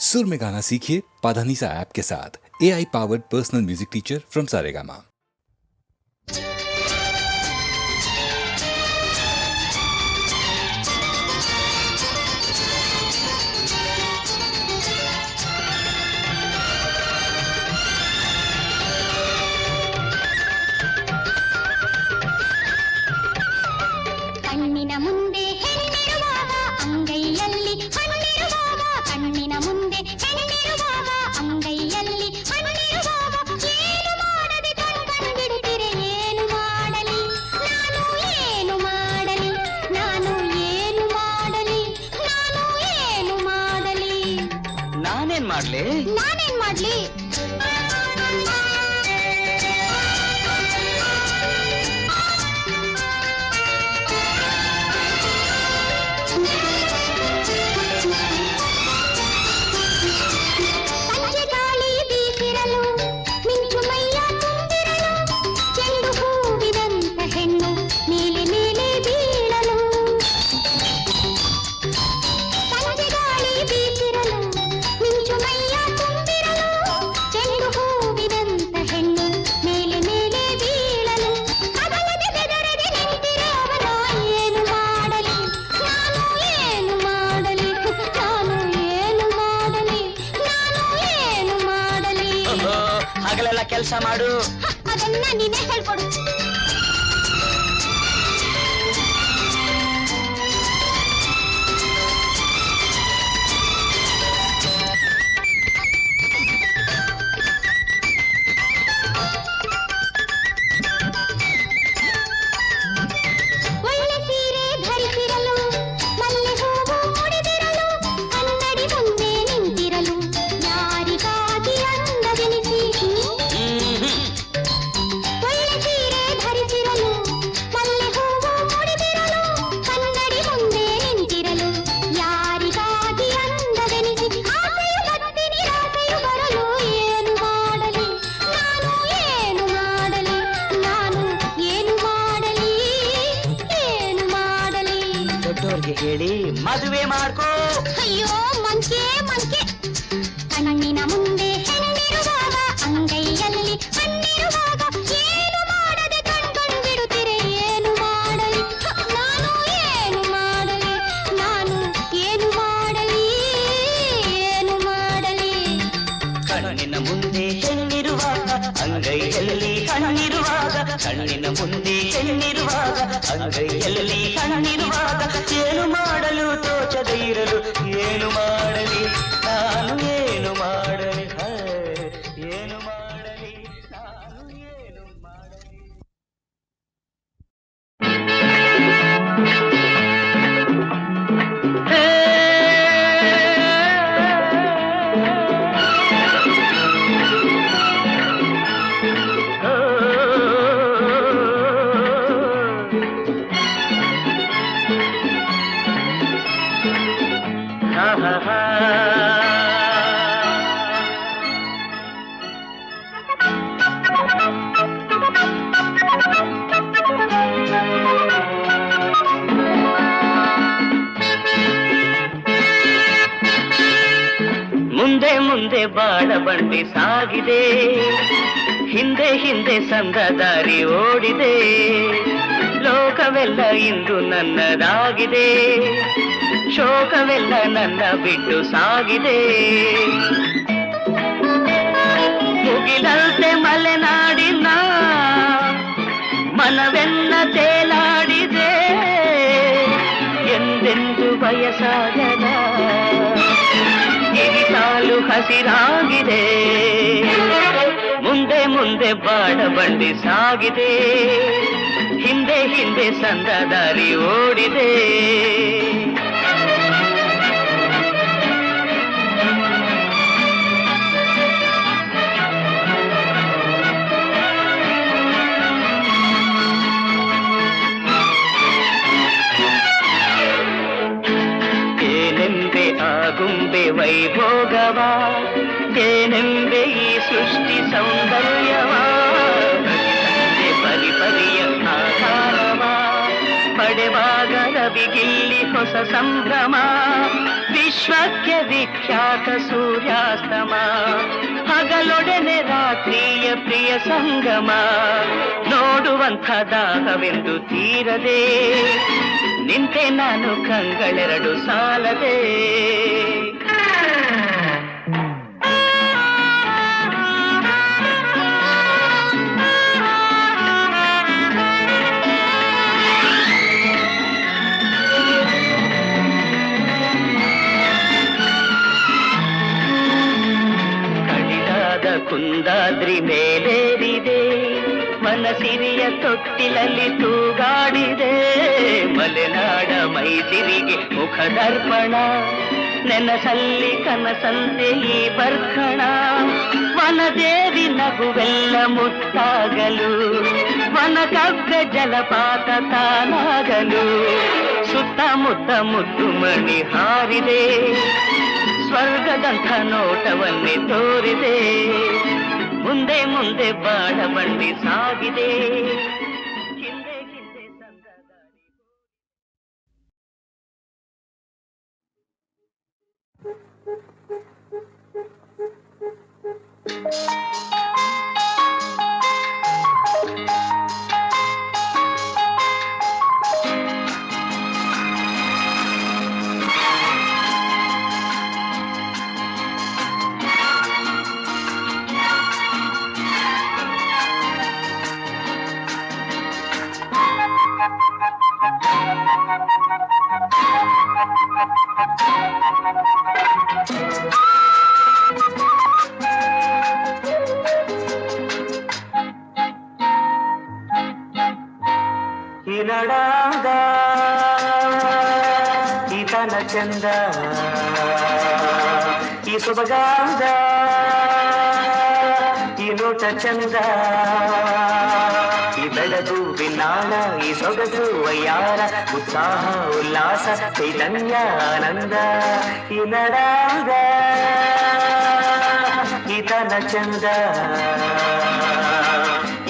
सुर में गाना सीखिए पाधानीसा ऐप के साथ। AI powered personal music teacher from Saregama. ಕಣ್ಣಿನ ಮುಂದೆ ಹೆಣ್ಣಿರುವಾಗ ಅಂಗೈಯಲ್ಲಿ ಹಣ್ಣಿರುವಾಗ ಕಣ್ಣಿನ ಮುಂದೆ ಹೆಣ್ಣಿರುವಾಗ ಅಂಗೈಯಲ್ಲಿ ಹಣ್ಣಿರುವಾಗ ಏನು ಮಾಡದೆ ಕಣ್ಬಿಡುತ್ತಿರೆ ಏನು ಮಾಡಲಿ ನಾನು ಏನು ಮಾಡಲಿ ನಾನು ಏನು ಮಾಡಲಿ ನಾನು ಏನು ಮಾಡಲಿ ನಾನೇನ್ ಮಾಡ್ಲಿ ನಾನೇನ್ ಮಾಡ್ಲಿ ಹಗಲೆಲ್ಲ ಕೆಲಸ ಮಾಡು ಅದನ್ನ ನೀನೇ ಹೇಳ್ಕೊಡು ಒಳ್ಳೆ ಸೀರೆ ಧರಿಸಿರಲು ಮಲ್ಲೆ ಹೂವು ಮುಡಿದಿರಲು ಕನ್ನಡಿ ಮುಂದೆ ನಿಂತಿರಲು ಯಾರಿಗಾಗಿ ಅಂದವೆನಿಸಿ ಒಳ್ಳೆ ಸೀರೆ ಧರಿಸಿರಲು ಮಲ್ಲೆ ಹೂವು ಮುಡಿದಿರಲು ಕನ್ನಡಿ ಮುಂದೆ ನಿಂತಿರಲು ಯಾರಿಗಾಗಿ ಅಂದವೆನಿಸಿ ಆಸೆಯು ಬತ್ತಿ ನಿರಾಸೆಯು ಬರಲು ಏನು ಮಾಡಲಿ ನಾನು ಏನು ಮಾಡಲಿ ನಾನು ಏನು ಮಾಡಲಿ ಏನು ಮಾಡಲಿ ದೊಡ್ಡೋರ್ಗೆ ಹೇಳಿ ಮದುವೆ ಮಾಡ್ಕೋ ಅಯ್ಯೋ ಮಂಕೆ ಮಂಕೆ ಕಣ್ಣಿನ ಮುಂದೆ ಹೆಣ್ಣಿರುವಾಗ ಅಂಗೈಯಲ್ಲಿ ಹಣ್ಣಿರುವಾಗ ಏನು ಮಾಡದೆ ಕಣ್ಬಿಡುತ್ತಿರೆ ಏನು ಮಾಡಲಿ ನಾನು ಏನು ಮಾಡಲಿ ನಾನು ಏನು ಮಾಡಲಿ ಏನು ಮಾಡಲಿ ಕಣ್ಣಿನ ಮುಂದೆ ಹೆಣ್ಣಿರುವಾಗ ಅಂಗೈಯಲ್ಲಿ ಹಣ್ಣಿರುವಾಗ ಕಣ್ಣಿನ ಮುಂದೆ ಹೆಣ್ಣಿರುವಾಗ ಅಂಗೈಯಲ್ಲಿ ಹಣ್ಣಿರುವಾಗ ಏನು ಮಾಡಲು ತೋಚದೆ ಇರಲು ಏನು ಮಾಡಲಿ ನಾನು ಏನು ಮಾಡಲಿ ಏನು ಮಾಡಲಿ ನಾನು ಏನು ಮಾಡಲಿ ಮುಂದೆ ಮುಂದೆ ಬಾಳ ಬಂಡಿ ಸಾಗಿದೆ ಹಿಂದೆ ಹಿಂದೆ ಸಂದ ದಾರಿ ಓಡಿದೆ ಲೋಕವೆಲ್ಲ ಇಂದು ನನ್ನದಾಗಿದೆ ಶೋಕವೆಲ್ಲ ನನ್ನ ಬಿಟ್ಟು ಸಾಗಿದೆ ಮುಗಿಲಂತೆ ಮಲೆನಾಡಿನ ಮನವೆಲ್ಲ ತೇಲಾಡಿದೆ ಎಂದೆಂದು ಬಯಸಾಗದ ಗಿರಿಸಾಲು ಹಸಿರಾಗಿದೆ ಮುಂದೆ ಮುಂದೆ ಬಾಡ ಬಂಡಿ ಸಾಗಿದೆ ಹಿಂದೆ ಹಿಂದೆ ಸಂದ ದಾರಿ ಓಡಿದೆ ಏನೆಂಬೆ ಆಗುಂಬೆ ವೈಭೋಗವ ಏನೆಂಬೆ ಈ ಸೃಷ್ಟಿ ಸೌಂದರ್ಯವ ಪರಿಪರಿಯ ಆಧಾರವ ಪಡೆವಾಗ ರವಿಗಿಲ್ಲಿ ಹೊಸ ಸಂಭ್ರಮ ವಿಶ್ವ ವಿಶ್ವಕ್ಕೆ ವಿಖ್ಯಾತ ಸೂರ್ಯಾಸ್ತಮ, ಹಗಲೊಡನೆ ರಾತ್ರಿಯ ಪ್ರಿಯ ಸಂಗಮ, ನೋಡುವಂಥ ದಾಹವೆಂದು ತೀರದೆ ನಿಂತೆ ನಾನು ಕಂಗಳೆರಡು ಸಾಲದೆ. ಕುಂದಾದ್ರಿ ಮೇಲೇರಿದೆ, ಮನಸಿರಿಯ ತೊಟ್ಟಿಲಲ್ಲಿ ತೂಗಾಡಿದೆ, ಮಲೆನಾಡ ಮೈಸಿರಿಗೆ ಮುಖದರ್ಪಣ, ನೆನಸಲ್ಲಿ ಕನಸಂತೆ ಈ ಬರ್ಕಣ, ವನದೇವಿ ನಗುವೆಲ್ಲ ಮುತ್ತಾಗಲು, ವನಕವ್ಯ ಜಲಪಾತ ತಾನಾಗಲು, ಸುತ್ತಮುತ್ತ ಮುದ್ದು ಮಣಿ ಹಾರಿದೆ, ಸ್ವರ್ಗದಂಥ ನೋಟವನ್ನೇ ತೋರಿದೆ, ಮುಂದೆ ಮುಂದೆ ಬಾಳ ಬಂಡಿ ಸಾಗಿದೆ, ಹಿಂದೆ ಹಿಂದೆ ಸಂದ ದಾರಿ. ಈ ನಡಾದ ಈತನ ಚಂದ, ಈ ಸೊಬಗಾದ ಈ ನೋಟ ಚಂದ, ಈ ಬೆಳಗು ಬಿನ್ನಾಳ ಈ ಸೊಗಸು ವಯ್ಯಾರ, ಉತ್ಸಾಹ ಉಲ್ಲಾಸ ಚೈತನ್ಯ ಆನಂದ, ಈ ನಡಾದ ಈತನ ಚಂದ,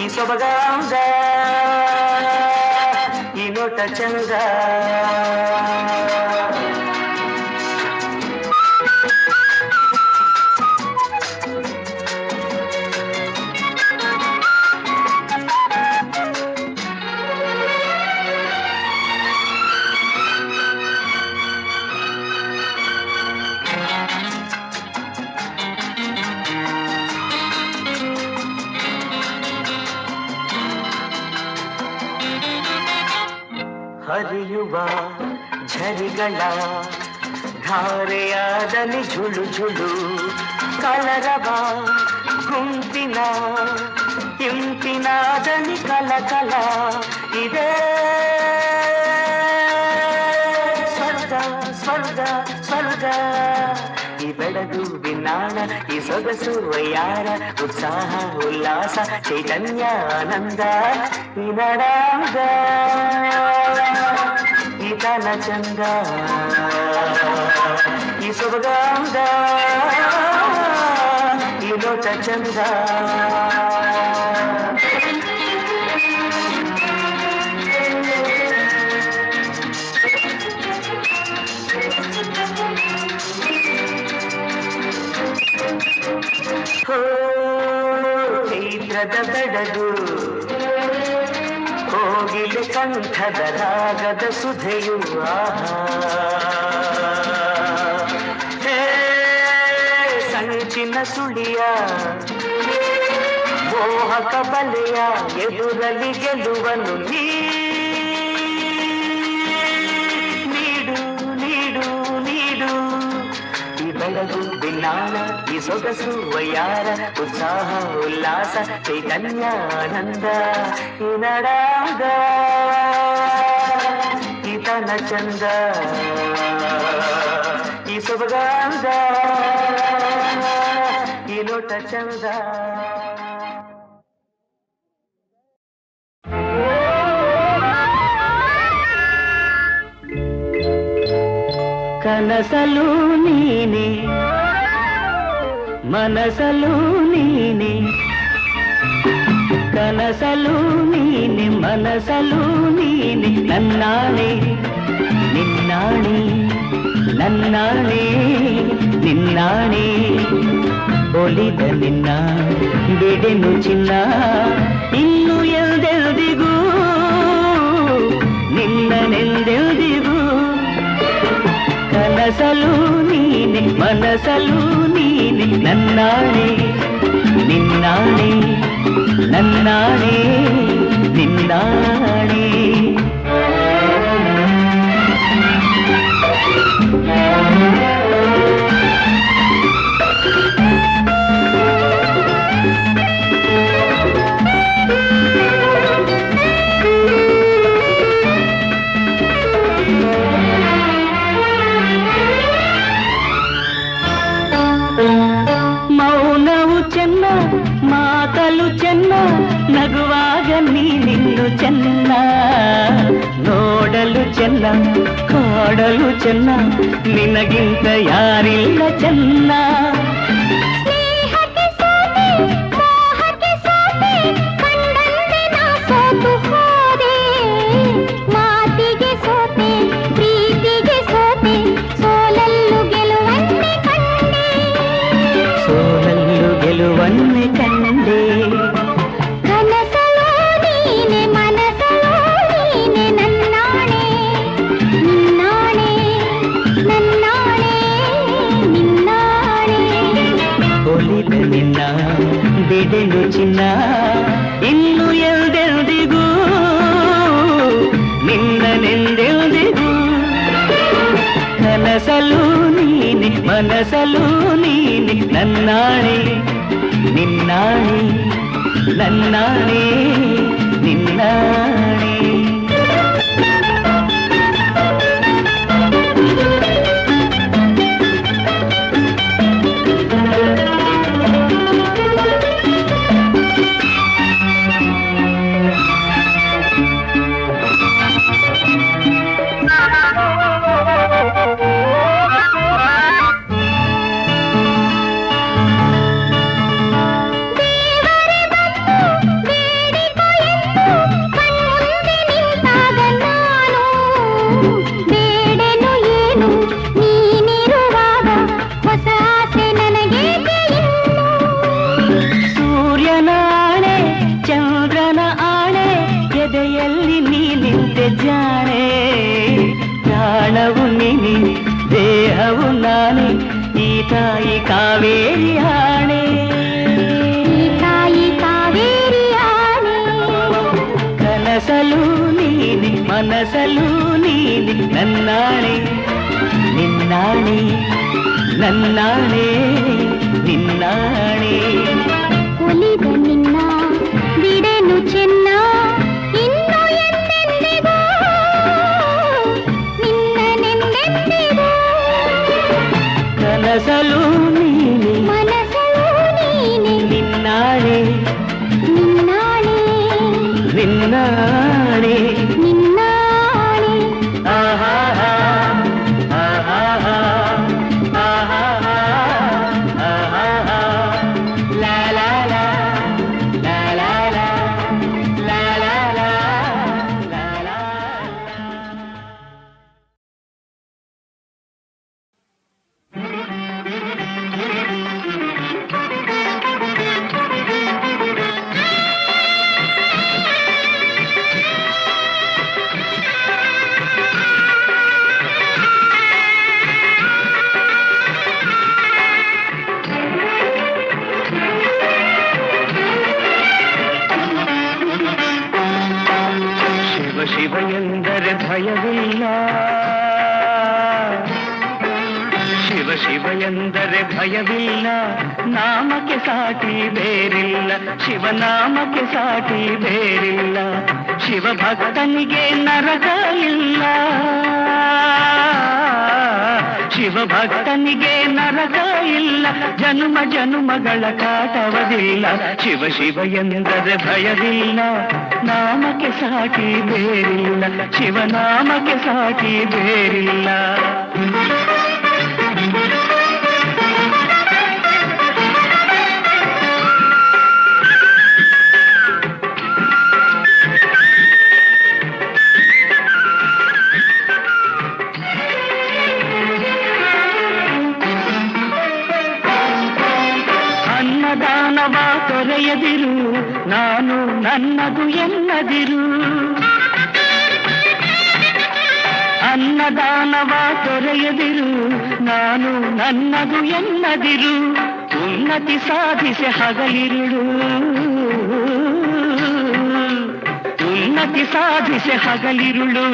ಈ ಸೊಬಗಾದ ಈ ನೋಟ ಚಂದ. ಹರಿಯುವ ಝರಿಗಳ ಧಾರೆಯಾದಲ್ಲಿ ಝುಳು ಝುಳು, ಕಲರವ ಗುಂಪಿನ ಇಂಪಿನಾದಲ್ಲಿ ಕಲಕಲ, ಇದೇ ಸ್ವರ್ಗ ಸ್ವರ್ಗ ಸ್ವರ್ಗ, ಈ ಬೆಳಗು ಬಿನ್ನಾಣ ಈ ಸೊಗಸು ವಯ್ಯಾರ, ಉತ್ಸಾಹ ಉಲ್ಲಾಸ ಚೈತನ್ಯ ಆನಂದ, ಈ ನಡಾದ ಈತನ ಚಂದ, ಈ ಸೊಬಗಾದ ಈ ನೋಟ ಚಂದ. ಚೈತ್ರದ ಬೆಡಗು ಕೋಗಿಲೆ ಕಂಠದ ರಾಗದ ಸುಧೆಯು, ಸಂಚಿನ ಸುಳಿಯ ಮೋಹಕ ಬಲೆಯ ಎದುರಲ್ಲಿ ಗೆಲುವನ್ನು ನೀಡು ನೀಡು ನೀಡು, ಈ ಬೆಳಗು ಬಿನ್ನಾಣ ಈ ಸೊಗಸು ವಯ್ಯಾರ, ಉತ್ಸಾಹ ಉಲ್ಲಾಸ ಚೈತನ್ಯ ಆನಂದ, ಈ ನಡಾದ ಈತನ ಚಂದ, ಈ ಸೊಬಗಾದ ಈ ನೋಟ ಚಂದ. ಕನಸಲು ನೀನೆ ಮನಸಲು ನೀನೆ, ಕನಸಲು ನೀನೆ ಮನಸಲು ನೀನೆ ನನ್ನಾಣೆ ನಿನ್ನಾಣೆ ನನ್ನಾಣೆ ನಿನ್ನಾಣೆ ಒಲಿದ ನಿನ್ನ ಬಿಡೆನು ಚಿನ್ನ ಇನ್ನು ಎಲ್ದೆಲ್ದಿಗೂ ನಿನ್ನನೆಂದೆಲ್ದಿಗೂ ಕನಸಲು ನೀನೆ ಮನಸಲು ನೀನೆ ನನ್ನಾಣೆ ನಿನ್ನಾಣೆ ನನ್ನಾಣೆ ನಿನ್ನಾಣೆ ಮೌನವು ಚೆನ್ನ ಮಾತಲು ಚೆನ್ನ ನಗುವಾಗ ನೀನಿನ್ನು ಚೆನ್ನ ನೋಡಲು ಚೆನ್ನ ಕಾಡಲು ಚೆನ್ನ ನಿನಗಿಂತ ಯಾರಿಲ್ಲ ಚೆನ್ನ ಸ್ನೇಹಕ್ಕೆ ಸೋತೆ ಮೋಹಕ್ಕೆ ಸೋತೆ ಕಂಡಂತೆ ನಾ ಸೋತು ಹೋದೆ ಮಾತಿಗೆ ಸೋತೆ ಪ್ರೀತಿಗೆ ಸೋತೆ ಸೋಲಲ್ಲು ಗೆಲುವನ್ನೇ ಕಂಡೆ ಸೋಲಲ್ಲು ಗೆಲುವನ್ನೇ ಕಂಡೆ ಕನಸಲು ನೀನೆ ಮನಸಲು ನೀನೆ ನನ್ನಾಣೆ ನಿನ್ನಾಣೆ ನನ್ನಾಣೆ ನಿನ್ನಾಣೆ ಒಲಿದ ನಿನ್ನ ಬಿಡೆನು ಚಿನ್ನ ಇನ್ನು ಎಲ್ದೆಲ್ದಿಗೂ ನಿನ್ನನೆಂದೆಲ್ದಿಗೂ ಕನಸಲು ನೀನೆ ಮನಸಲು ನೀನೆ ನನ್ನಾಣೆ ನಿನ್ನಾಣೆ ನನ್ನಾಣೆ ನಿನ್ನಾಣೆ ಬೇಡೆನು ಏನು ನೀನಿರುವಾಗ ಹೊಸ ಆಸೆ ನನಗೇಕೆ ಇನ್ನು ಸೂರ್ಯನ ಆಣೆ ಚಂದ್ರನ ಆಣೆ ಎದೆಯಲ್ಲಿ ನೀ ನಿಂತೆ ಜಾಣೆ ಪ್ರಾಣವು ನೀನೆ ದೇಹವು ನಾನೇ ಈ ತಾಯಿ ಕಾವೇರಿ ಆಣೆ ಈ ತಾಯಿ ಕಾವೇರಿ ಆಣೆ ಕನಸಲು ನೀನೆ ಮನಸಲು ನೀನೆ ನನ್ನಾಣೆ ನಿನ್ನಾಣೆ ನನ್ನಾಣೆ ನಿನ್ನಾಣೆ ಒಲಿದ ನಿನ್ನ ಬಿಡೆನು ಚೆನ್ನ ಇನ್ನು ಎಂದೆಂದಿಗೂ ನಿನ್ನನೆಂದೆಂದಿಗೂ ಕನಸಲು ನೀನೆ ಮನಸಲು ನೀನೆ ನಿನ್ನಾಣೆ ನಿನ್ನಾಣೆ ನಿನ್ನಾಣೆ ನಿನ್ನಾಣೆ ಆಹಾ ಆಹಾ ಆಹಾ ಆಹಾ ಲಾ ಲಾ ಲಾ ಲಾ ಲಾ ಲಾ ಲಾ ಲಾ ಲಾ ಲಾ ಲಾ ಶಿವ ಶಿವ ಎಂದರೆ ಭಯವಿಲ್ಲ ಶಿವ ಶಿವ ಎಂದರೆ ಭಯವಿಲ್ಲ ನಾಮಕ್ಕೆ ಸಾಟಿ ಬೇರಿಲ್ಲ ಶಿವನಾಮಕ್ಕೆ ಸಾಟಿ ಬೇರಿಲ್ಲ ಶಿವ ಭಕ್ತನಿಗೆ ನರಕ ಇಲ್ಲ ಶಿವ ಭಕ್ತನಿಗೆ ನರಕ ಇಲ್ಲ ಜನ್ಮ ಜನ್ಮಗಳ ಕಾಟವದಿಲ್ಲ ಶಿವ ಶಿವ ಎಂದರೆ ಭಯವಿಲ್ಲ ನಾಮಕ್ಕೆ ಸಾಟಿ ಬೇರಿಲ್ಲ ಶಿವನಾಮಕ್ಕೆ ಸಾಟಿ ಬೇರಿಲ್ಲ ತೊರೆಯದಿರು, ನಾನು ನನ್ನದು ಎನ್ನದಿರು. ಅನ್ನದಾನವ ತೊರೆಯದಿರು, ನಾನು ನನ್ನದು ಎನ್ನದಿರು. ಉನ್ನತಿ ಸಾಧಿಸಿ ಹಗಲಿರುಳು, ಉನ್ನತಿ ಸಾಧಿಸಿ ಹಗಲಿರುಳು.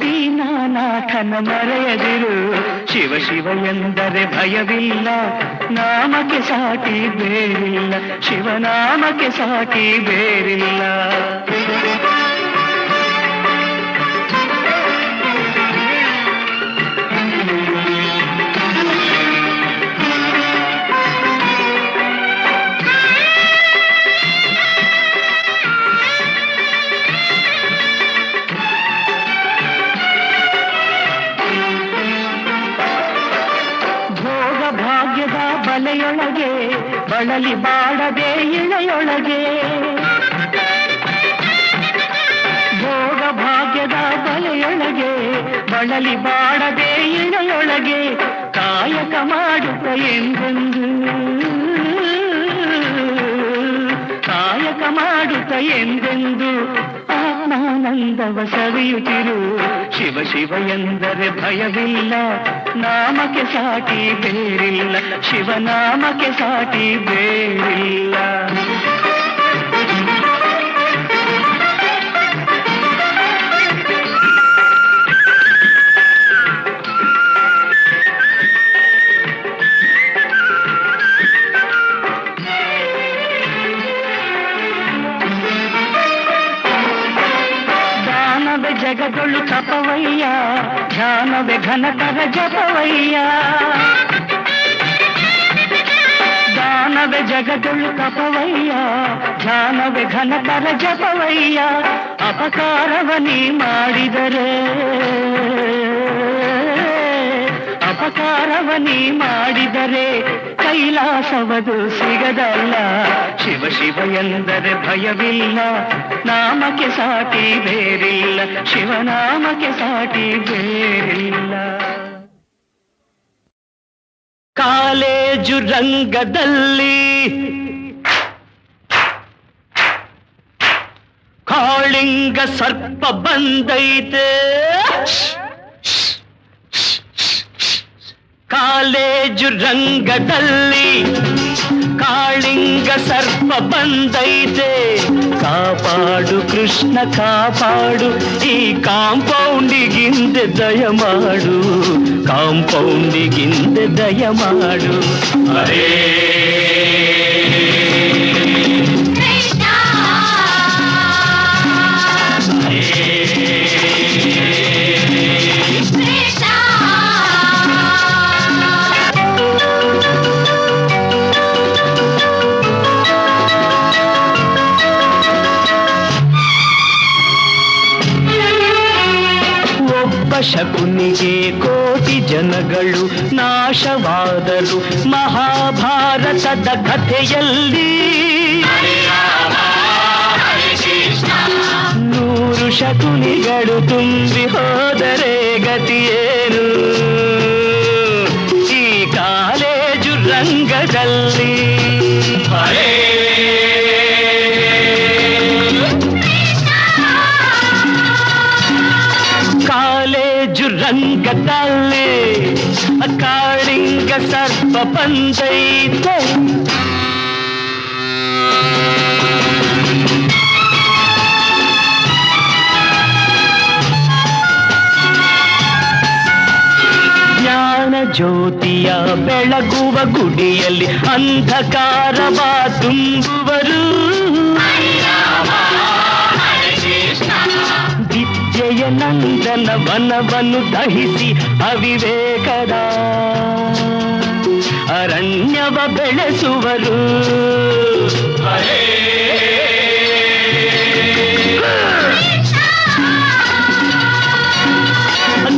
ದೀನಾನಾಥನ ಮರೆಯದಿರು, ಶಿವ ಶಿವ ಎಂದರೆ ಭಯವಿಲ್ಲ. ನಾಮಕ್ಕೆ ಸಾಟಿ ಬೇರಿಲ್ಲ, ಶಿವನಾಮಕ್ಕೆ ಸಾಟಿ ಬೇರಿಲ್ಲ. ಬಲೆಯೊಳಗೆ ಬಳಲಿ ಬಾಡದೆ ಇಳೆಯೊಳಗೆ, ಭೋಗ ಭಾಗ್ಯದ ಬಲೆಯೊಳಗೆ ಬಳಲಿ ಬಾಡದೆ ಇಳೆಯೊಳಗೆ. ಕಾಯಕ ಮಾಡುತ್ತ ಎಂದೆಂದು, ಕಾಯಕ ಮಾಡುತ್ತ ಎಂದೆಂದು ಆತ್ಮಾನಂದವ ಸವಿಯುತ್ತಿರು. ಶಿವ ಶಿವ ಎಂದರೆ ಭಯವಿಲ್ಲ, ನಾಮಕ್ಕೆ ಸಾಟಿ ಬೇರಿಲ್ಲ, ಶಿವನಾಮಕ್ಕೆ ಸಾಟಿ ಬೇರಿಲ್ಲ. ಜಗದೊಳು ತಪವಯ್ಯ, ಧ್ಯಾನವೇ ಘನತರ ಜಪವಯ್ಯ. ದಾನವೇ ಜಗದೊಳು ತಪವಯ್ಯ, ಧ್ಯಾನವೇ ಘನತರ ಜಪವಯ್ಯ. ಅಪಕಾರವ ನೀ ಮಾಡಿದರೆ, ಅಪಕಾರವ ನೀ ಮಾಡಿದರೆ ಕೈಲಾಸವದು ಸಿಗದಲ್ಲ. ಶಿವ ಶಿವ ಎಂದರೆ ಭಯವಿಲ್ಲ, ನಾಮಕ್ಕೆ ಸಾಟಿ ಬೇರಿಲ್ಲ, ಶಿವನಾಮಕ್ಕೆ ಸಾಟಿ ಬೇರಿಲ್ಲ. ಕಾಲೇಜು ರಂಗದಲ್ಲಿ ಕಾಳಿಂಗ ಸರ್ಪ ಬಂದೈತೆ, ಕಾಲೇಜು ರಂಗದಲ್ಲಿ ಕಾಳಿಂಗ ಸರ್ಪ ಬಂದೈತೆ. ಕಾಪಾಡು ಕೃಷ್ಣ ಕಾಪಾಡು, ಈ ಕಾಂಪೌಂಡಿಗಿಂದೆ ದಯಮಾಡು, ಕಾಂಪೌಂಡಿಗಿಂದೆ ದಯಮಾಡು. ಹರೇ ಶಕುನಿಗೆ ಕೋಟಿ ಜನಗಳು ನಾಶವಾದರು ಮಹಾಭಾರತದ ಕಥೆಯಲ್ಲಿ. 100 ಶಕುನಿಗಳು ತುಂಬಿ ಹೋದರೆ ಗತಿಯೇನು ಈ ಕಾಲೇಜು ರಂಗದಲ್ಲಿ. ಕಾಲೇಜು ರಂಗದಲ್ಲಿ ಕಾಳಿಂಗ ಸರ್ಪ ಬಂದೈತೆ. ಜ್ಞಾನ ಜ್ಯೋತಿಯ ಬೆಳಗುವ ಗುಡಿಯಲ್ಲಿ ಅಂಧಕಾರವ ತುಂಬುವರು. ವಿದ್ಯೆಯ ನಂದನ ವನವನ್ನು ದಹಿಸಿ ಅವಿವೇಕದ ಅರಣ್ಯವ ಬೆಳೆಸುವರು.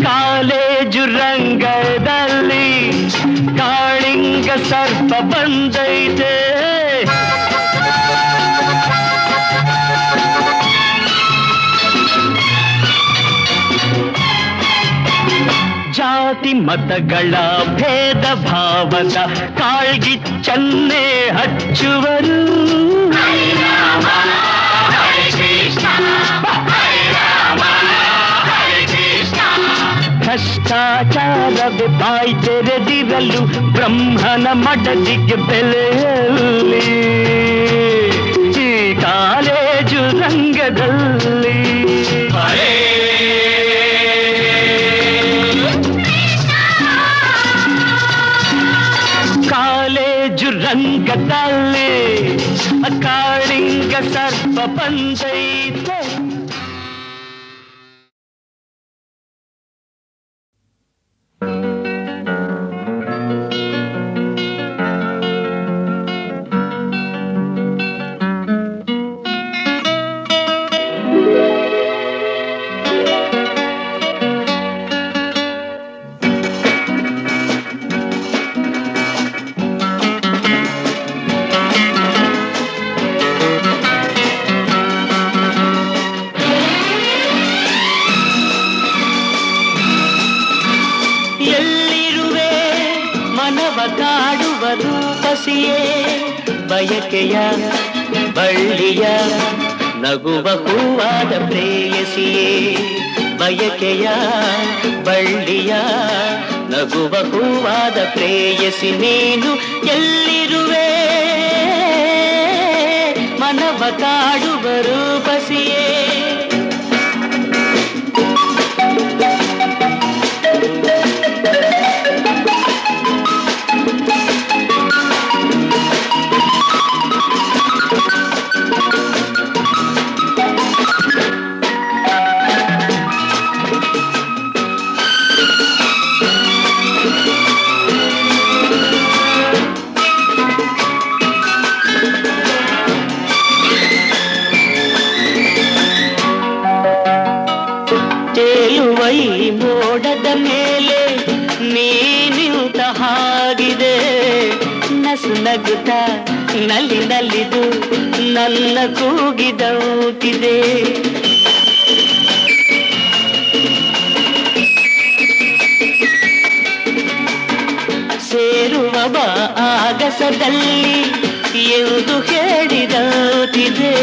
ಕಾಲೇಜು ರಂಗದಲ್ಲಿ ಕಾಳಿಂಗ ಸರ್ಪ ಬಂದೈತೆ. ಜಾತಿ ಮತಗಳ ಭೇದ ಭಾವದ ಕಾಳ್ಗಿಚ್ಚನ್ನೇ ಹಚ್ಚುವರು. ಶಿಷ್ಟಾಚಾರವೇ ಬಾಯಿ ತೆರೆದಿರಲು ಬ್ರಹ್ಮನ ಮಡದಿಗೆ ಬೆಲೆಯಲ್ಲಿ ಈ ಕಾಲೇಜು ರಂಗದಲ್ಲಿ ಕಾಲೇಜು ರಂಗದಲ್ಲಿ ಕಾಳಿಂಗ ಸರ್ಪ ಬಂದೈತೆ. ಕಾಡುವ ರೂಪಸಿಯೇ ಬಯಕೆಯ ಬಳ್ಳಿಯ ನಗುವ ಹೂವಾದ ಪ್ರೇಯಸಿಯೇ ಬಯಕೆಯ ಬಳ್ಳಿಯ ನಗುವ ಹೂವಾದ ಪ್ರೇಯಸಿ ನೀನು ಎಲ್ಲಿರುವೆ ಮನವ ಕಾಡುವ ರೂಪಸಿಯೇ ಮೋಡದ ಮೇಲೆ ನೀನಿಂತ ಹಾಗಿದೆ ನಸು ನಗುತ್ತ ನಲ್ಲಿ ನಲ್ಲಿದು ನನ್ನ ಕೂಗಿದೌತಿದೆ ಸೇರುವ ಬಾ ಆಗಸದಲ್ಲಿ ಎಂದು ಹೇಳಿದೌತಿದೆ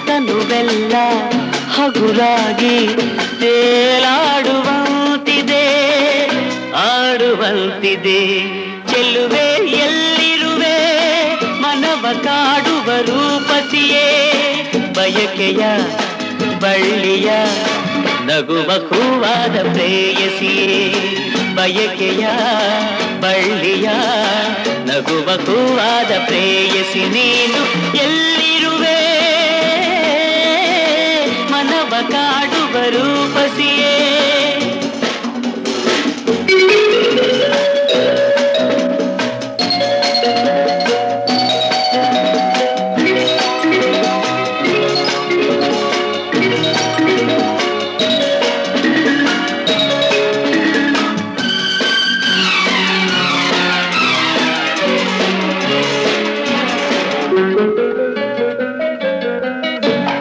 ತನುವೆಲ್ಲ ಹಗುರಾಗಿ ತೇಲಾಡುವಂತಿದೆ ಆಡುವಂತಿದೆ ಚೆಲ್ಲುವೆ ಎಲ್ಲಿರುವೆ ಮನವ ಕಾಡುವ ರೂಪಸಿಯೇ ಬಯಕೆಯ ಬಳ್ಳಿಯ ನಗುವ ಹೂವಾದ ಪ್ರೇಯಸಿಯೇ ಬಯಕೆಯ ಬಳ್ಳಿಯ ನಗುವ ಹೂವಾದ ಪ್ರೇಯಸಿ ನೀನು ಎಲ್ಲಿರುವೆ ಮನವ ಕಾಡುವ ರೂಪಸಿಯೇ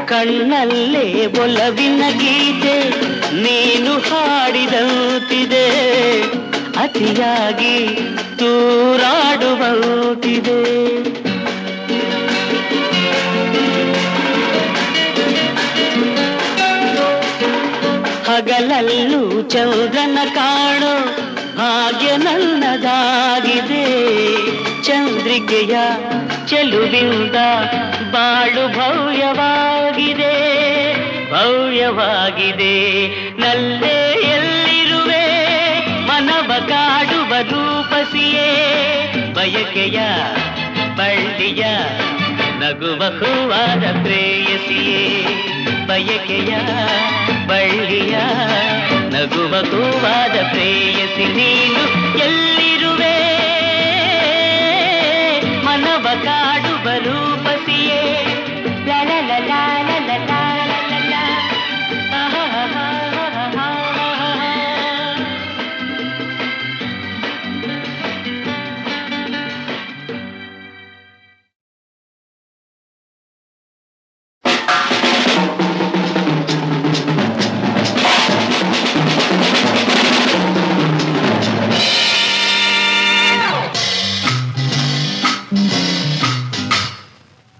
ಕಣ್ಣಲ್ಲೇ ಒಲವಿನ ಗೀತೆ ನೀನು ಹಾಡಿದಂತಿದೆ ಅತಿಯಾಗಿ ತೂರಾಡುವಂತಿದೆ ಹಗಲಲ್ಲೂ ಚಂದ್ರನ ಕಾಣೋ ಹಾಗೆ ನನ್ನದಾಗಿದೆ ಚಂದ್ರಿಕೆಯ ಚೆಲುವಿಂದ ಬಾಳು ಭವ್ಯವಾಗಿದೆ ಭವ್ಯವಾಗಿದೆ ನಲ್ಲೇ ಎಲ್ಲಿರುವೆ ಮನವ ಕಾಡುವ ರೂಪಸಿಯೇ ಬಯಕೆಯ ಬಳ್ಳಿಯ ನಗುವ ಹೂವಾದ ಪ್ರೇಯಸಿಯೇ ಬಯಕೆಯ ಬಳ್ಳಿಯ ನಗುವ ಹೂವಾದ ಪ್ರೇಯಸಿ ನೀನು ಎಲ್ಲಿರುವೆ ಮನವ ಕಾಡುವ ರೂಪಸಿಯೇ ಲಾ ಲಾ ಲಾ ಲಾ ಲಾ ಲಾ ಲಾ ಲಾ ಲಾ.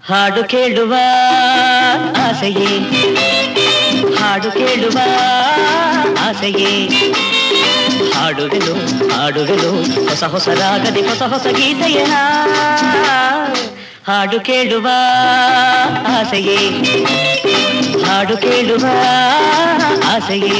ಹಾಡು ಕೇಳುವ ಆಸೆಯೇ ಹಾಡು ಕೇಳುವ ಆಸೆಯೇ ಹಾಡುವೆನು ಹಾಡುವೆನು ಹೊಸ ಹೊಸ ರಾಗದಿ ಹೊಸ ಹೊಸ ಗೀತೆಯ ಹಾಡು ಕೇಳುವ ಆಸೆಯೇ ಹಾಡು ಕೇಳುವ ಆಸೆಯೇ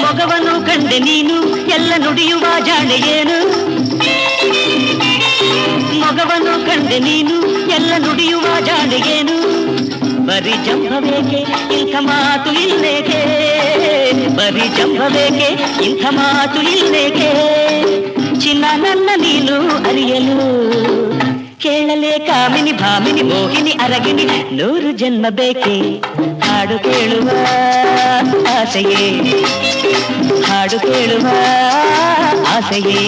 ಮೊಗವನು ಕಂಡೆ ನೀನು ಎಲ್ಲ ನುಡಿಯುವ ಜಾಣೆಯೇನು ಮೊಗವನು ಕಂಡೆ ನೀನು ಎಲ್ಲ ನುಡಿಯುವ ಜಾಣೆಯೇನು ಬರಿ ಜಂಭಬೇಕೆ ಇಂಥ ಮಾತು ಇಲ್ಲೇಕೆ ಬರಿ ಜಂಭಬೇಕೆ ಇಂಥ ಮಾತು ಇಲ್ಲೇಕೆ ಚಿನ್ನ ನನ್ನ ನೀನು ಅರಿಯಲು ಕೇಳಲೇ ಕಾಮಿನಿ ಭಾಮಿನಿ ಮೋಹಿನಿ ಅರಗಿನಿ 100 ಜನ್ಮ ಬೇಕೆ ಹಾಡು ಕೇಳುವ ಆಸೆಯೇ ಹಾಡು ಕೇಳುವ ಆಸೆಯೇ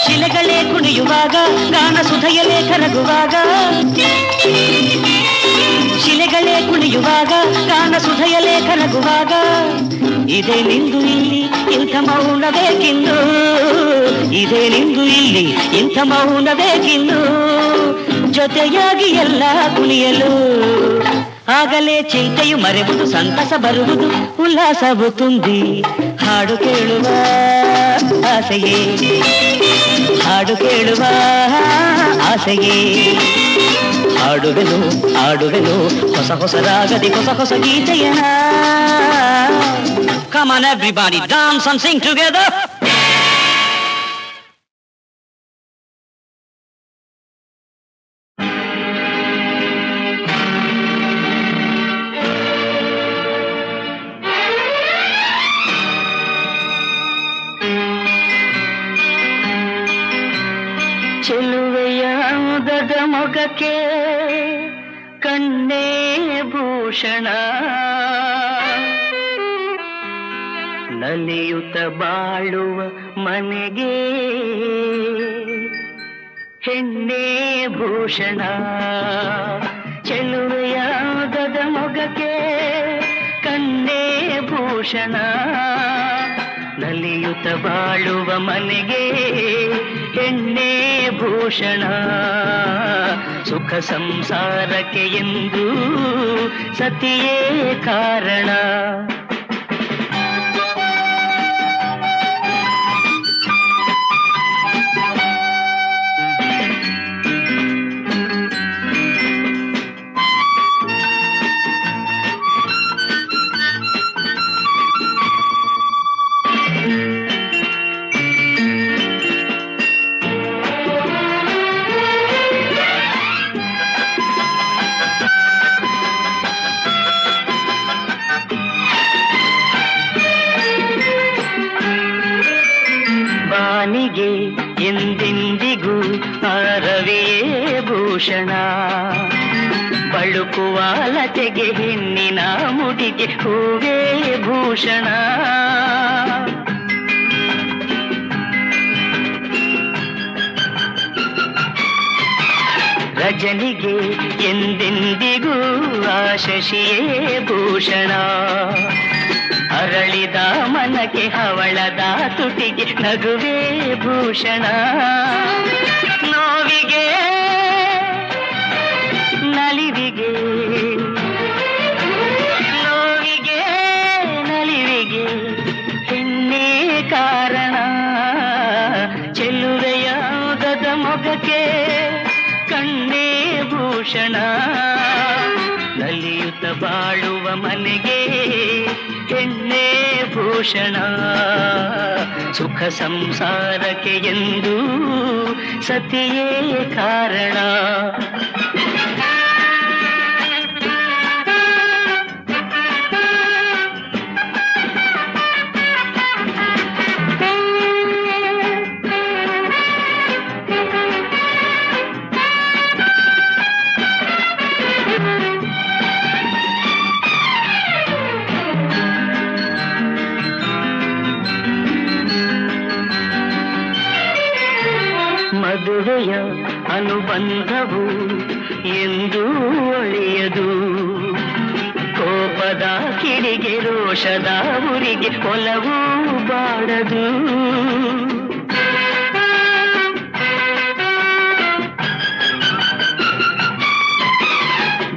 ಶಿಲೆಗಳೇ ಕುಣಿಯುವಾಗ ಗಾನ ಸುಧೆಯಲೇ ಕರಗುವಾಗ ಶಿಲೆಗಳೇ ಕುಣಿಯುವಾಗ ಗಾನ ಸುಧೆಯಲೇ ಕರಗುವಾಗ ಇದೇ ನಿಂದು ಇಲ್ಲಿ ಇಂಥ ಮೌನ ಬೇಕಿನ್ನು ಇದೇ ನಿಂದು ಇಲ್ಲಿ ಇಂಥ ಮೌನ ಬೇಕಿನ್ನು ಜೊತೆಯಾಗಿ ಎಲ್ಲ ಕುಣಿಯಲು ಆಗಲೇ ಚಿಂತೆಯು ಮರೆಯುವುದು ಸಂತಸ ಬರುವುದು ಉಲ್ಲಾಸವು ತುಂಬಿ ಹಾಡು ಕೇಳುವ ಆಸೆಯೇ ಹಾಡು ಕೇಳುವ ಆಸೆಯೇ ಹಾಡುವೆನು ಹಾಡುವೆನು ಹೊಸ ಹೊಸ ರಾಗದಿ ಹೊಸ ಹೊಸ ಗೀತೆಯ Come on everybody, dance and sing together. ಚೆಲುವೆಯ ಮುದದ ಮೊಗಕ್ಕೆ ಕಣ್ಣೇ ಭೂಷಣ ನಲಿಯುತ್ತ ಬಾಳುವ ಮನೆಗೆ ಹೆಣ್ಣೇ ಭೂಷಣ ಚೆಲುವೆಯ ಮುದದ ಮೊಗಕ್ಕೆ ಕಣ್ಣೇ ಭೂಷಣ ನಲಿಯುತ್ತ ಬಾಳುವ ಮನೆಗೆ ಹೆಣ್ಣೇ ಭೂಷಣ ಸುಖ ಸಂಸಾರಕ್ಕೆ ಎಂದು ಸತಿಯೇ ಕಾರಣ ಬಾನಿಗೆ ಎಂದೆಂದಿಗೂ ರವಿಯೇ ಭೂಷಣ ಬಳುಕುವ ಲತೆಗೆ ಹೆಣ್ಣಿನ ಮುಡಿಗೆ ಹೂವೇ ಭೂಷಣ ರಜನಿಗೆ ಎಂದೆಂದಿಗೂ ಶಶಿಯೇ ಭೂಷಣ ಅರಳಿದ ಮನಕ್ಕೆ ಹವಳದ ತುಟಿಗೆ ನಗುವೇ ಭೂಷಣ ನೋವಿಗೆ ನಲಿವಿಗೆ ನೋವಿಗೆ ನಲಿವಿಗೆ ಹೆಣ್ಣೇ ಕಾರಣ ಚೆಲುವೆಯ ಉದದ ಮೊಗಕ್ಕೆ ಕಣ್ಣೇ ಭೂಷಣ ನಲಿಯುತ್ತ ಬಾಳುವ ಮನೆಗೆ ಹೆಣ್ಣೆ ಹೆಣ್ಣೆ ಭೂಷಣ ಸುಖ ಸಂಸಾರಕ್ಕೆ ಎಂದು ಸತಿಯೇ ಕಾರಣ. ಮದುವೆಯ ಅನುಬಂಧವು ಎಂದು ಒಳೆಯದು, ಕೋಪದ ಕಿಡಿಗೆ ರೋಷದ ಉರಿಗೆ ಒಲವು ಬಾಡದು.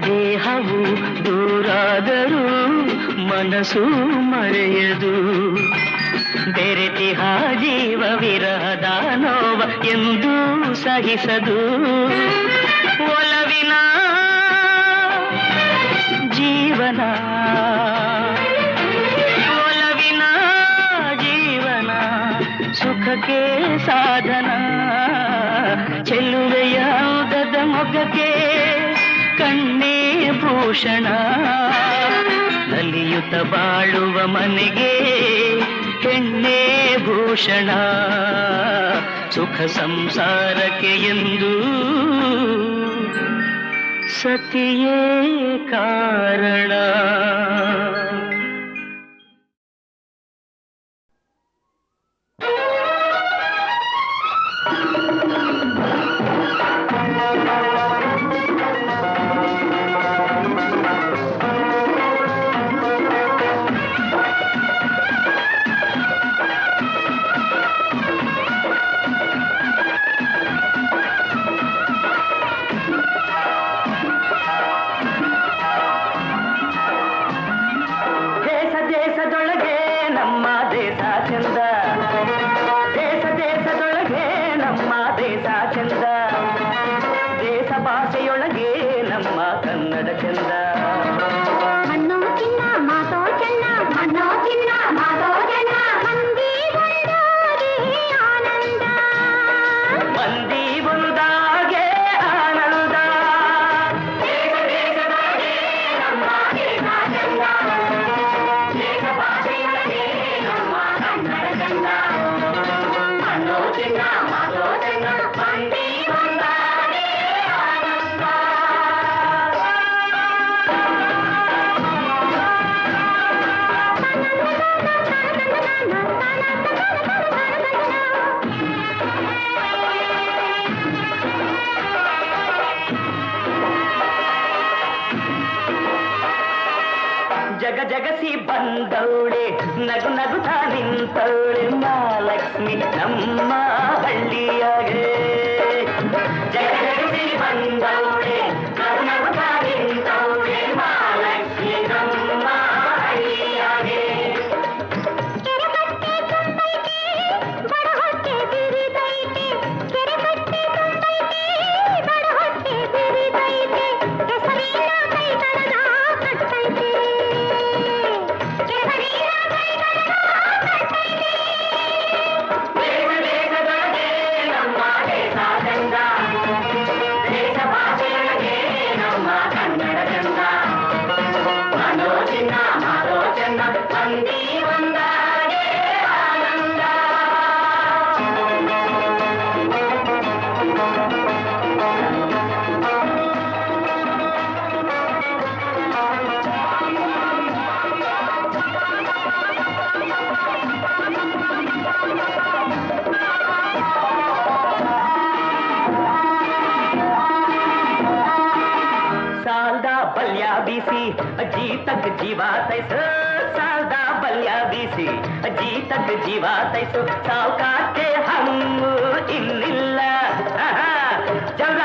ದೇಹವು ದೂರಾದರೂ ಮನಸ್ಸು ಮರೆಯದು, ಬೆರೆತಿಹ ಜೀವ ವಿರಹದ ನೋವ ಎಂದು ಸಹಿಸದು. ಒಲವಿನ ಜೀವನ ಒಲವಿನ ಜೀವನ ಸುಖಕ್ಕೆ ಸಾಧನ, ಚೆಲುವೆಯ ಉದದ ಮೊಗಕ್ಕೆ ಕಣ್ಣೇ ಭೂಷಣ. ನಲಿಯುತ್ತ ಬಾಳುವ ಮನೆಗೆ ಹೆಣ್ಣೆ ಭೂಷಣ, ಸುಖ ಸಂಸಾರಕ್ಕೆ ಎಂದು ಸತಿಯೇ ಕಾರಣ. ಜಗ ಜಗಸಿ ಬಂದವಳೆ ನಗು ನಗುತ್ತಾ ನಿಂತವಳೆ ಮಹಾಲಕ್ಷ್ಮಿ ನಮ್ಮ ಹಳ್ಳಿಯಾಗೆ. ಜಗ ಜಗಸಿ ಬಂದವಳೆ ನಗು ನಗುತ್ತಾ ನಿಂತವಳೆ ಮಹಾಲಕ್ಷ್ಮಿ ನಮ್ಮ ಹಳ್ಳಿಯಾಗೆ. जी तक जीवा तैसो सादा बलिया बीसी जी तक जीवा तैसो साव काटे हम इन्निल्ला जब